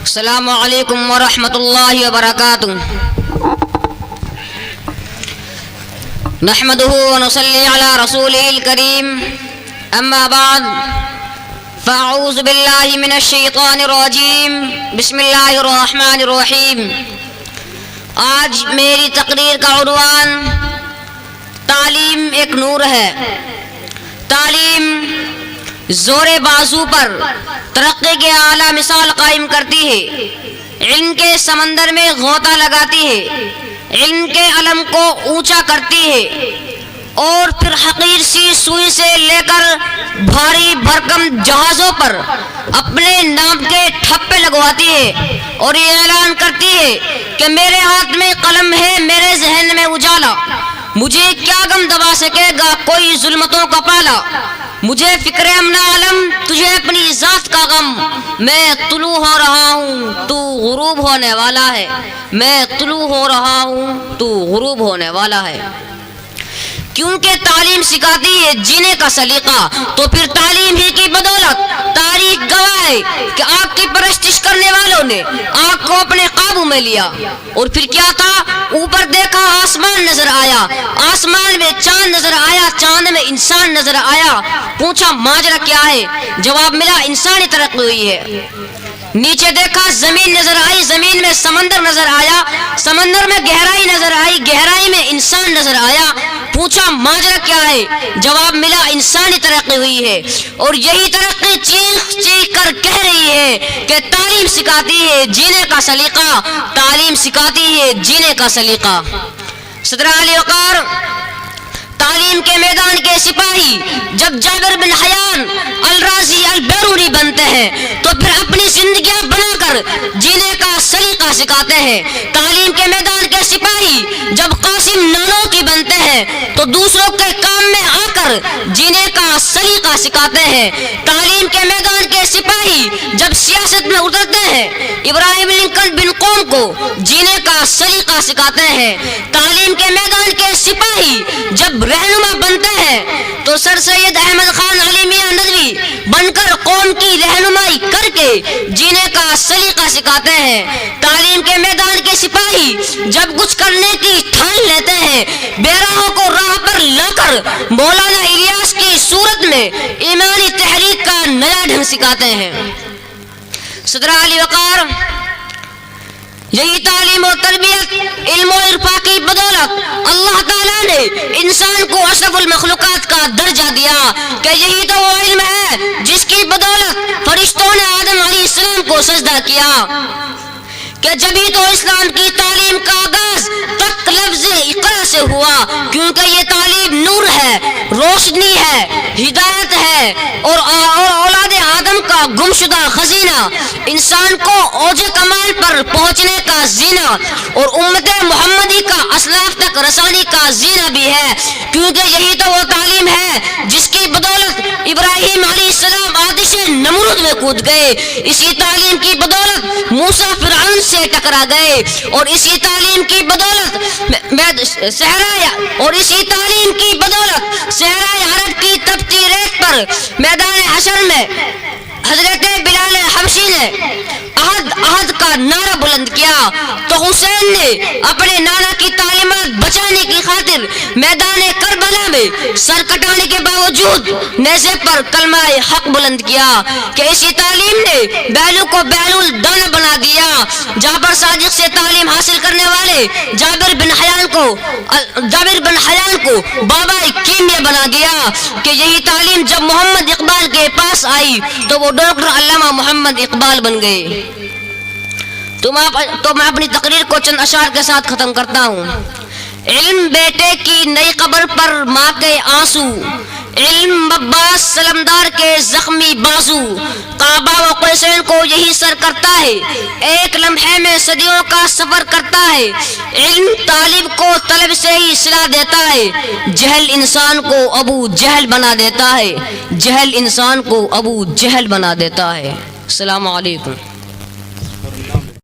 السلام علیکم ورحمۃ اللہ وبرکاتہ۔ نحمدہ ونصلی علی رسولہ الکریم، اما بعد فاعوذ باللہ من الشیطان الرجیم، بسم اللہ الرحمن الرحیم۔ آج میری تقریر کا عنوان تعلیم ایک نور ہے۔ تعلیم زور بازو پر ترقی کے اعلیٰ مثال قائم کرتی ہے، علم کے سمندر میں غوطہ لگاتی ہے، علم کے علم کو اونچا کرتی ہے اور پھر حقیر سی سوئی سے لے کر بھاری بھرکم جہازوں پر اپنے نام کے ٹھپے لگواتی ہے اور یہ اعلان کرتی ہے کہ میرے ہاتھ میں قلم ہے، میرے ذہن میں اجالا، مجھے کیا غم دبا سکے گا کوئی ظلمتوں کا پالا، مجھے فکر امن عالم، تجھے اپنی ذات کا غم، میں طلوع ہو رہا ہوں تو غروب ہونے والا ہے، میں طلوع ہو رہا ہوں تو غروب ہونے والا ہے۔ کیونکہ تعلیم سکھاتی ہے جینے کا سلیقہ، تو پھر تعلیم ہی کی بدولت تاریخ گواہ ہے کہ آگ کی پرستش کرنے والوں نے آگ کو اپنے قابو میں لیا، اور پھر کیا تھا؟ اوپر دیکھا آسمان نظر آیا، آسمان میں چاند نظر آیا، چاند میں انسان نظر آیا، پوچھا ماجرا کیا ہے؟ جواب ملا انسانی ترقی ہوئی ہے۔ نیچے دیکھا زمین نظر آئی، زمین میں سمندر نظر آیا، سمندر میں گہرائی نظر آئی، گہرائی میں انسان نظر آیا، پوچھا ماجرا کیا ہے؟ جواب ملا انسانی ترقی ہوئی ہے۔ اور یہی ترقی چیخ چیخ کر کہہ رہی ہے کہ تعلیم سکھاتی ہے جینے کا سلیقہ، تعلیم سکھاتی ہے جینے کا سلیقہ۔ صدر علی وقار تعلیم کے میدان کے سپاہی جب جابر بن حیان الرازی البیرونی بنتے ہیں تو پھر اپنی زندگیاں بنا کر جینے کا سلیقہ سکھاتے ہیں۔ تعلیم کے میدان کے سپاہی جب قاسم نانوتوی بنتے ہیں تو دوسروں کے کام میں آ کر جینے کا سلیقہ سکھاتے ہیں۔ تعلیم کے میدان کے سپاہی جب سیاست میں اترتے ہیں ابراہیم لنکن بن قوم کو جینے کا سلیقہ سکھاتے ہیں۔ تعلیم کے میدان کے سپاہی جب رہنما بنتے ہیں تو سر سید احمد خان علی میاں ندوی بن کر قوم کی رہنمائی کر کے جینے کا سلیقہ سکھاتے ہیں۔ تعلیم کے میدان کے سپاہی جب کچھ کرنے کی ٹھان لیتے ہیں بیراہوں کو راہ پر لا کر مولانا الیاس کی صورت میں ایمانی تحریک کا نیا ڈھنگ سکھاتے ہیں۔ صدر علی وقار یہی تعلیم و تربیت، علم و عرفا کی بدولت اللہ تعالیٰ نے انسان کو اشرف المخلوقات کا درجہ دیا کہ یہی تو وہ علم ہے جس کی بدولت فرشتوں نے آدم علیہ السلام کو سجدہ کیا، کہ جبھی تو اسلام کی تعلیم کا آغاز تک لفظ اقرا سے ہوا، کیونکہ یہ تعلیم نور ہے، روشنی ہے، ہدایت ہے اور اولاد آدم کا گمشدہ خزینہ، انسان کو اوج کمال پر پہنچنے کا زینہ اور امت محمدی کا اسلاف تک رسانی کا زینہ بھی ہے، کیونکہ یہی تو وہ تعلیم ہے جس کی بدولت ابراہیم علیہ السلام آتش نمرود میں کود گئے، اسی تعلیم کی بدولت موسیٰ فرعون سے ٹکرا گئے، اور اسی تعلیم کی بدولت صحرائے عرب کی تپتی ریت پر میدان حشر میں حضرت بلال حبشی نے عہد کا نعرہ بلند کیا تو حسین نے اپنے نانا کی تعلیمات بچانے کی خاطر میدان کربلا میں سر کٹانے کے باوجود نیزے پر کلمہ حق بلند کیا، کہ اسی تعلیم نے بیلو کو بیل الدانہ بنا دیا۔ جعفر صادق سے تعلیم حاصل کرنے والے جابر بن حیان کو بابا کیمیا بنا دیا، کہ یہی تعلیم جب محمد اقبال کے پاس آئی تو وہ ڈاکٹر علامہ محمد اقبال بن گئے۔ تو میں اپنی تقریر کو چند اشعار کے ساتھ ختم کرتا ہوں۔ علم بیٹے کی نئی قبر پر ماں کے آنسو، علم عباس سلمدار کے زخمی بازو، کعبہ و قیسین کو یہی سر کرتا ہے، ایک لمحے میں صدیوں کا سفر کرتا ہے، علم طالب کو طلب سے ہی صلہ دیتا ہے، جہل انسان کو ابو جہل بنا دیتا ہے، جہل انسان کو ابو جہل بنا دیتا ہے۔ السلام علیکم۔